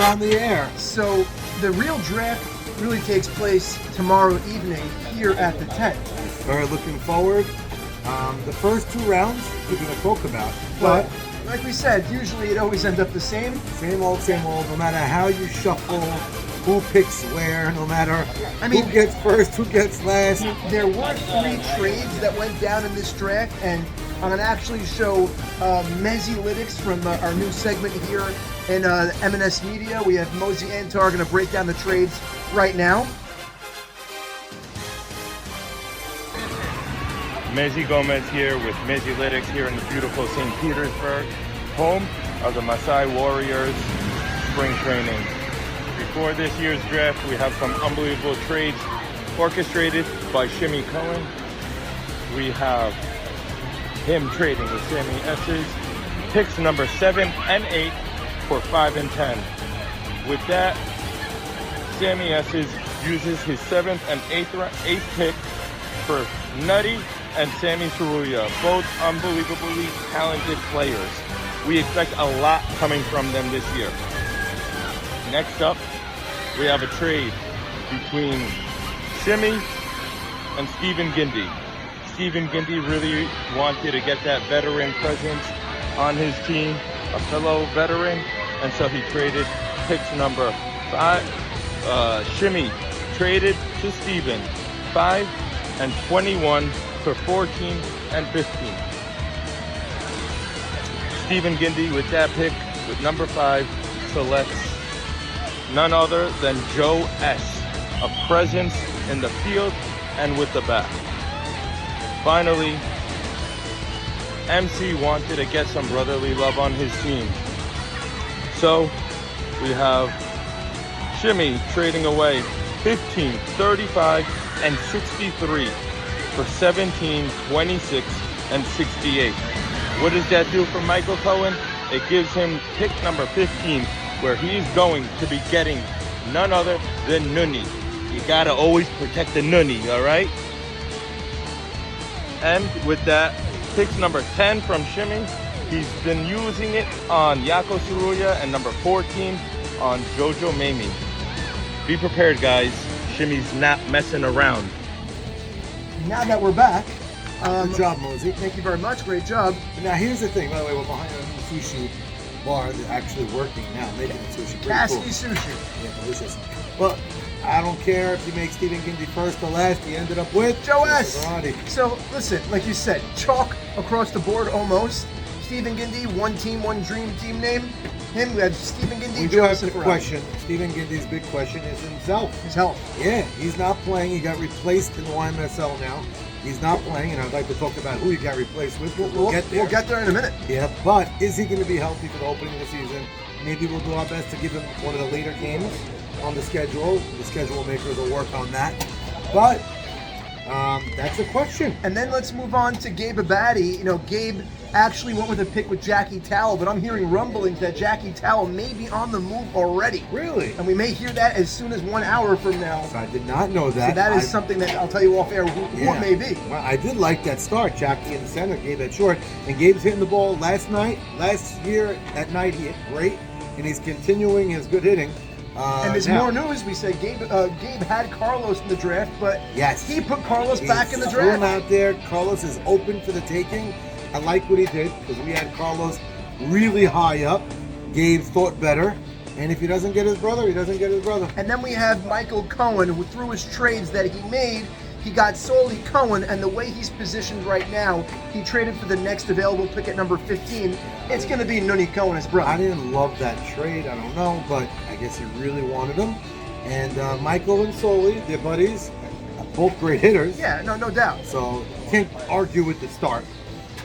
on the air. So the real draft really takes place tomorrow evening here at the tent. Very looking forward. The first 2 rounds we're going to talk about. But like we said, usually it always ends up the same. Same old, no matter how you shuffle, who picks where, no matter who gets first, who gets last. There were 3 trades that went down in this draft, and I'm going to actually show Mehsey Lytics from our new segment here in M&S Media. We have Mosey and Tar going to break down the trades right now. Mehsey Gomez here with Mehsey Lytics here in the beautiful St. Petersburg, home of the Mehsey Warriors spring training. Before this year's draft, we have some unbelievable trades orchestrated by Shimmy Cohen. We have him trading with Sammy S's picks number 7 and 8 for 5 and 10. With that, Sammy S's uses his 7th and 8th pick for Nutty and Sammy Saruya, both unbelievably talented players. We expect a lot coming from them this year. Next up, we have a trade between Shimmy and Stephen Gindy. Stephen Gindy really wanted to get that veteran presence on his team, a fellow veteran, and so he traded picks number 5. Shimmy traded to Stephen 5 and 21 for 14 and 15. Stephen Gindy with that pick, with number 5, selects none other than Joe S., a presence in the field and with the bat. Finally, MC wanted to get some brotherly love on his team. So we have Shimmy trading away 15, 35, and 63 for 17, 26, and 68. What does that do for Michael Cohen? It gives him pick number 15, where he's going to be getting none other than Nunny. You gotta always protect the Nunny, all right? And with that, picks number 10 from Shimmy. He's been using it on Yako Saruya and number 14 on Jojo Mamie. Be prepared, guys. Shimmy's not messing around. Now that we're back, Good job, Mosey. thank you very much. Great job. Now here's the thing. By the way, we're behind a new sushi bar that's actually working now, making the sushi. Pretty Cassie cool. Sushi. Yeah, delicious. But I don't care if you make Stephen Gindy first or last. He ended up with Joe S. Ferrari. So listen, like you said, chalk across the board almost. Stephen Gindy, one team, one dream team name. Him, we have Stephen Gindy. We do have the question. Stephen Gindy's big question is himself. His health. Yeah, he's not playing. He got replaced in the YMSL now. He's not playing, and I'd like to talk about who he got replaced with. We'll get there. We'll get there in a minute. Yeah, but is he going to be healthy for the opening of the season? Maybe we'll do our best to give him one of the later games on the schedule. The schedule makers will work on that. But that's a question. And then let's move on to Gabe Abadi. You know, Gabe actually went with a pick with Jackie Towell, but I'm hearing rumblings that Jackie Towell may be on the move already. Really? And we may hear that as soon as 1 hour from now. So I did not know that. So that is something that I'll tell you off air who it may be. Well, I did like that start. Jackie in the center, Gabe at short. And Gabe's hitting the ball last year at night he hit great, and he's continuing his good hitting. And there's more news. We said Gabe had Carlos in the draft, but yes, he put Carlos back in the threw him draft. out there. Carlos is open for the taking. I like what he did because we had Carlos really high up. Gabe thought better. And if he doesn't get his brother, he doesn't get his brother. And then we have Michael Cohen, who through his trades that he made, he got solely Cohen, and the way he's positioned right now, he traded for the next available pick at number 15. It's going to be Nunny Cohen, his brother. I didn't love that trade. I don't know, but I guess he really wanted him. And Michael and Soli, they're buddies, both great hitters. Yeah, no doubt. So can't argue with the start.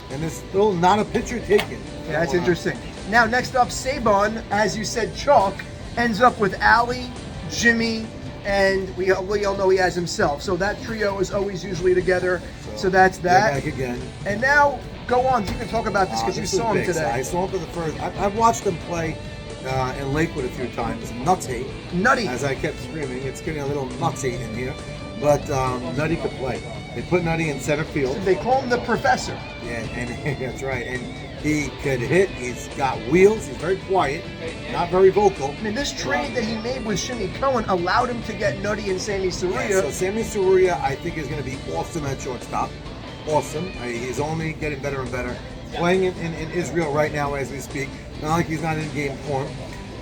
And there's still not a pitcher taken. Yeah, that's interesting. Now, next up, Saban, as you said, chalk, ends up with Ali, Jimmy, and we all know he has himself. So that trio is always usually together. So that's that. Back again. And now, go on. You can talk about this because you saw him today. I saw him for the first. I've watched him play in Lakewood a few times. Nutty. Nutty. As I kept screaming, it's getting a little nutsy in here. But Nutty could play. They put Nutty in center field. They call him the professor. Yeah, and that's right. And he could hit. He's got wheels. He's very quiet, not very vocal. I mean, this trade that he made with Shimmy Cohen allowed him to get Nutty and Sammy Saria. Yeah, so Sammy Saria, I think, is going to be awesome at shortstop. Awesome. He's only getting better and better. Playing in Israel right now as we speak. Not like he's not in game form.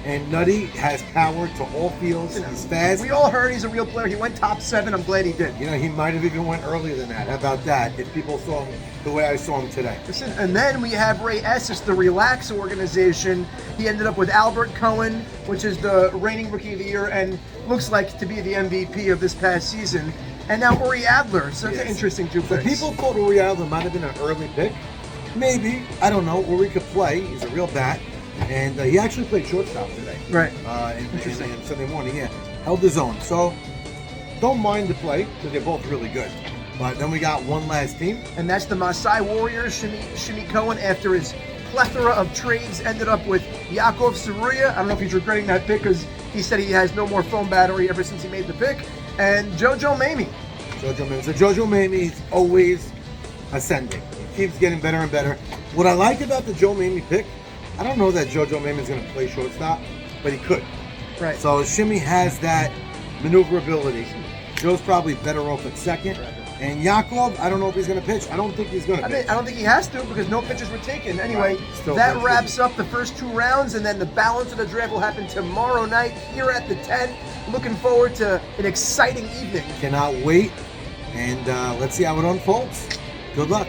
And Nutty has power to all fields. He's fast. We all heard he's a real player. He went top 7. I'm glad he did. You know, he might have even went earlier than that. How about that? If people saw him the way I saw him today. Listen, and then we have Ray Estes, the Relax organization. He ended up with Albert Cohen, which is the reigning Rookie of the Year and looks like to be the MVP of this past season. And now Uri Adler. So it's an interesting two So picks. people thought Uri Adler might have been an early pick. Maybe. I don't know. Uri could play. He's a real bat. And he actually played shortstop today. Right. In Sunday morning, yeah. Held his own. So, don't mind the play, because they're both really good. But then we got one last team. And that's the Mehsey Warriors. Shimmy Cohen, after his plethora of trades, ended up with Yaakov Saruya. I don't know if he's regretting that pick, because he said he has no more phone battery ever since he made the pick. And JoJo Mamie. JoJo Mamie. So JoJo Mamie is always ascending. He keeps getting better and better. What I like about the Joe Mamie pick, I don't know that JoJo Mamie is going to play shortstop, but he could. Right. So Shimmy has that maneuverability. Joe's probably better off at second. And Yaakov, I don't know if he's going to pitch. I don't think he's going to pitch. I don't think he has to, because no pitches were taken. Anyway, Still that no wraps up the first 2 rounds, and then the balance of the draft will happen tomorrow night here at the 10. Looking forward to an exciting evening. Cannot wait. And let's see how it unfolds. Good luck.